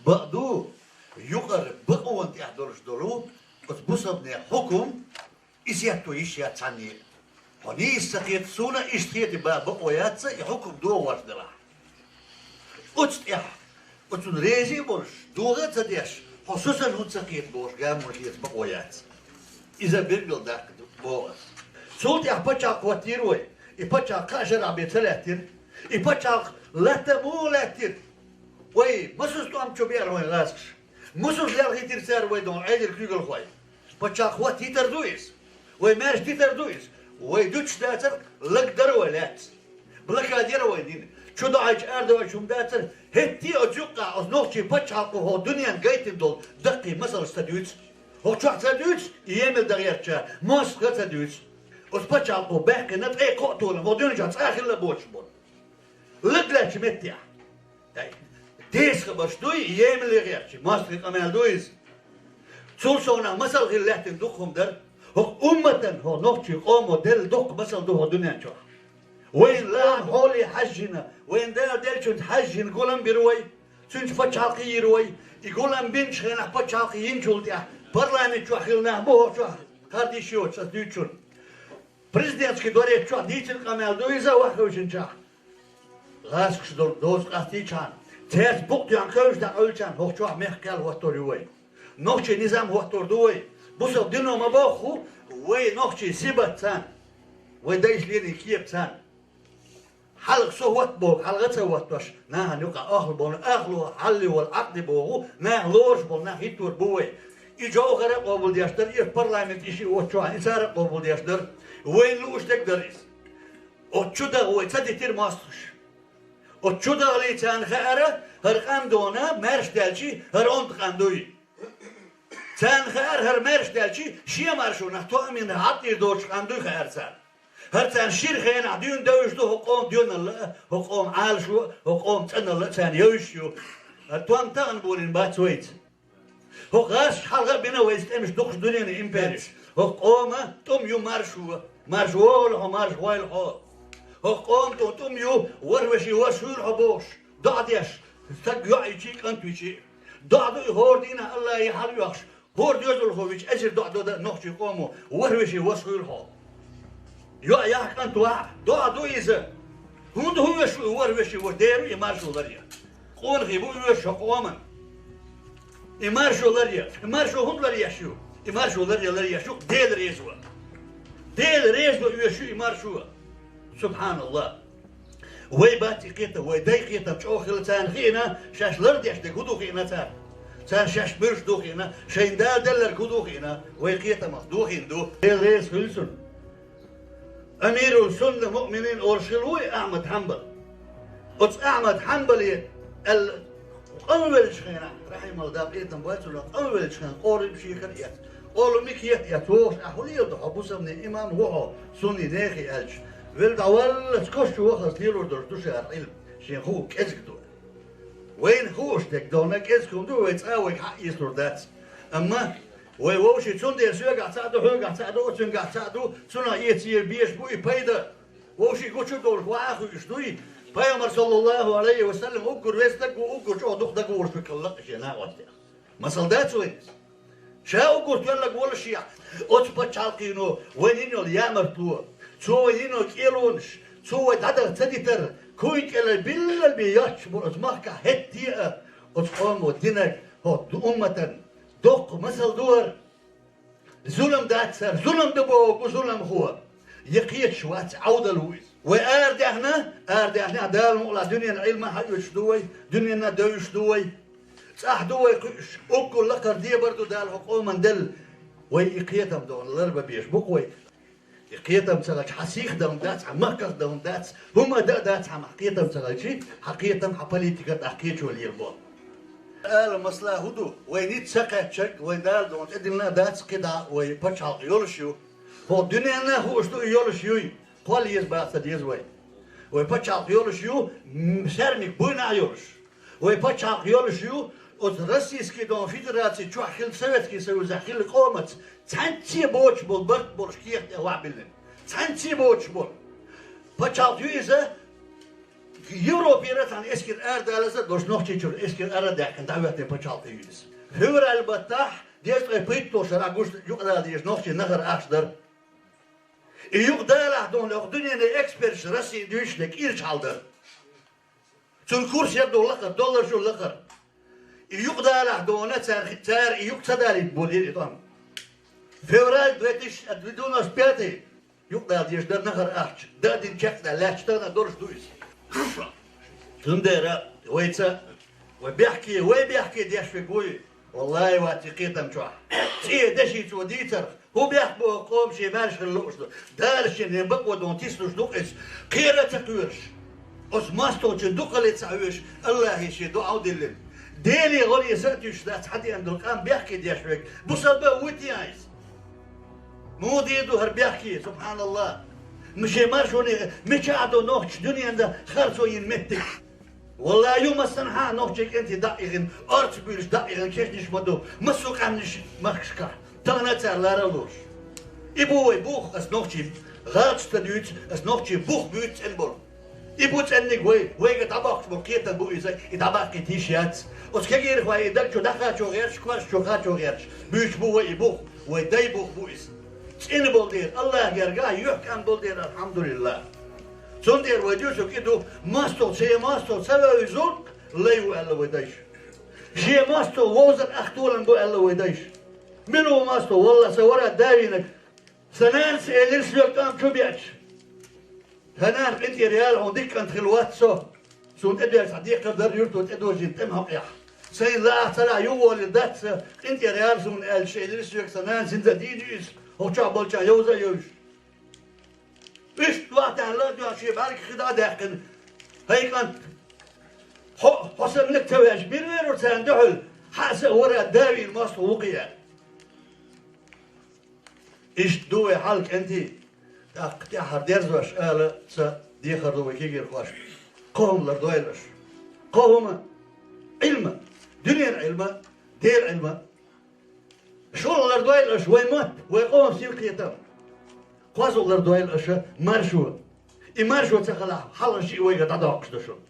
بقدو يقرب بقوة انت احضرش دولو بصبني حكم إسياتو إشيات عني هني استقيت سونا اشتيت بقويات يحكم دو ورد له أتستيح أتون ريزي بولش دوغة تديش خصوصا هون سقيت بوش قام مرشيت بقويات إذا بيرجل داك بوغس سولت يحبتش قواتير وي يبتش قاشر عبي ثلاثير يبتش لاتمو لاتير وي مسوس تو أم تشوبير وي غاسش مسوس لالغي تير وي دون عيد الكيغل خوي بتش قوات تيتر دويس وي مارش تيتر دويس وي دوتش داتر لك دروالات بلك هادير وي دين شو دعيش أردو شو مداتر هتي أجوقع أزنوخشي بتشعقو هو دنيا قايتم دول دقي مثل استديوت هو شو استديوت يعمل دغيرتشا موس غير استديوت أس بتشعقو بحكي نت أي قطول هو دنيا جات آخر لبوش بول لقلاش متيع ديس خبرش دوي يعمل غيرتشي موس غير أمال دويز سولسونا مثل غير لحتن دوخهم در هو أمة هو نوخشي قومو دل دوخ مثل دو هو دنيا جوا وين لا هولي حجنا وين دا دلشون حجن يقولن بيروي سنج فتشاقي يروي يقولن بنش خنا فتشاقي ينجول ديا برلمان شو خلنا بو شو هادي شو تسديتشون بريزيدنتسكي دوري شو ديتل قمال دويزا وحوشن شا غاسكش دوز قاتي كان تيس بوق يان كوش دا اولشان هو شو مخكل وتوريوي نوخشي نظام هو توردوي بوسو دينو ما باخو وي نوخشي سيبتان وي دايش ليني كيبتان حلق صوت بوك حلقة صوت توش ناه نوقع أهل بون أهله حلي والعقد بوغو ناه لورش بون ناه هيتور بوي إجاو غرق قبول دياشتر إيه برلمان إشي وشوان إسارة قبول دياشتر وين لوش تقدر إس وشو ده هو تصدق تير ماسترش وشو ده اللي تان خيره هرقام دونا مرش دالشي هر أنت قندوي تان خير هر مرش دالشي شيا مرشونه تو أمين عطي دوش قندوي خير تان هرتان شير خين عديون دوش دو حقوم ديون الله حقوم عالشو حقوم تن الله تان يوشيو هرتوان تان بولين باتويت هو غاش حلقة بينا ويست امش دوخش دنيا امبيرش حقوم توم يو مارشو لحو مارش وايل حو حقوم توم يو وروشي وشويل حبوش دعديش تك يعي شيك انتو شيك دعدو يهور دينا الله يحل يخش هور ديوزل خويش اجر دعدو دا نخشي قومو وروشي وشويل حو يا كنت واحد دو إذا هون هو شو وش وديرو يمارشوا لريا قون غيبو يش قوما يمارشوا لريا يمارشوا هم لريا شو يمارشوا لريا شو ديل ريزو يشو يمارشوا سبحان الله وي باتي قيتا وي داي قيتا بشو خلتان خينا شاش لرد يش دغدو خينا تان شاش برش دو خينا شين دا دلر كدو خينا وي قيتا مخدو خين دو ديل ريز خلصن أمير السنة مؤمنين أرسلوه أحمد حنبل قلت أحمد حنبل أول شيء رحمه الله بيتم بواتلو أول شيء قارب شيء كريات قالوا ميكيات يتوش أحولي يضحى بوسم من إمام هو سني ناخي ألش ولد أول تكش وخلص ليلو دردوش العلم شين هو كذك دول وين هوش تك دونا كذكم دول ويتساوي حق يسر ذات أما ووشي تون دير سوى قاعد تعدو هو قاعد تعدو تون قاعد تعدو سنا يتير بيش بوي بيدا ووشي قوتشو دول واخو يشتوي بيامر صلى الله عليه وسلم أقر ويستك وأقر شو دخدك ورشك الله شينا وقتها مسال دات وين شا أقر تقول ولا شيء أتبت شالقينو وينينو اليامر تو وينينو كيلونش تو دادا تديتر كويك إلى بيل بياتش برزمحك هتيا أتقام ودينك هو أمة دق مثل دور ظلم داتسر ظلم دبوك وظلم هو يقيت شوات عودة لويس وآردهنا دال مقلا دنيا العلم حيوش دوي دنيا دويش دوي صح دوي أكل لقر دي برضو دال حقوما دل ويقيتهم دون الاربع بيش بقوي يقيتهم تغلش حسيخ دون داتس عمكر دون داتس هما داتس عم حقيتهم تغلشي حقيتهم حباليتك حقيت شو اللي يربون قال مصلحة هدو وين تسقط شك وين دال دون تدلنا داتس كده ويبتشال يولشيو هو الدنيا هو شو يولشيو قال يزبط تديز وين ويبتشال يولشيو مسرمك بوينا يولش ويبتشال يولشيو روسيسكي دون فيدراتي شو حيل سويتكي سوي زحيل قومت تنتي بوش بول برد بولشكيخ وعبلن تنتي بوش بول بتشال يوزا Europa'da tan eski erdalasa doş nokçiçur eski erda kan davetne paçaltı yüz. Hür elbette diğer repit toşar aguş yuqda diğer nokçi nahar açdır. Yuqda don dünyada ekspert rasi düşlek ilç aldı. Çünkü kurs ya dolar şu lakar. Yuqda dona ter yuqtadali bolir tam. Fevral dvetiş advidonas piyati. Yuqda diğer nahar aç. Dadin çekta laçtana dorş duyuz. تندر ويتا وبيحكي ديش في قوي والله واتقيتم شو شيء دشي تو ديتر هو بيحكي قوم شي مارش اللوش دارش اللي بقوا دون تيسلوش دوقس قيرة تقويرش أس ماستو تندوق اللي تسعويش الله يشي دو عود اللي ديلي غولي ساتيش لا تحدي عندك كان بيحكي ديش فيك بصبا ويتي عايز مو ديدو هر بيحكي سبحان الله مش مارشوني مش عادو نوخش دنيا ده خرسو ينمتك والله يوم السنحة نوخشك انت دقيقين ارت بيلش دقيقين كيش نشمدو مسوق عنش مخشكا تانا تار لا رولوش ابوي بوخ اس نوخشي غاتش تدوت اس نوخشي بوخ بيوت انبول ابوت انك وي قطباق بوكيتا بو ازاي يطباق تيشيات اس كيغير خواي دكشو دخاتشو غيرش كواش شو خاتشو غيرش بيوش بو ابوخ وي داي بوخ بو اس إن بولدير الله يرجع يحكم بولدير الحمد لله. سندير وجوسك إدو ماستو شيء ماستو سبب يزول لا يوأل ودايش. شيء ماستو وزن أختولن بو أل ودايش. منو ماستو والله سورة دارينك. سنان سئلش يقام شو بيعش. سنان أنت ريال عندك أنت خلوات سو. سون أدير صديق قدر يرتو تدو جنتم هقيح. سين لا ترى يوول دات أنت ريال سون أل شيء لش يق سنان سندديجيس. هوچا بولچا يوزا يوش إيش وقت لا دو شيء بالك خدا داخل هيك أنت حسن لك تواج بيرير وتندحل حاسة ورا داوي المصل وقيا إيش دوي حالك أنت تأقتي حرديرز واش آلا سا ديخر دوي كيجير خواش قوم لردويلش قوم علم دنيا علم دير علم شو لردويل أش ويموت ويقوم سيرقيتهم قازو لردويل أش مارشوا إمارشوا تخلع حل شيء ويقطع داقش دشون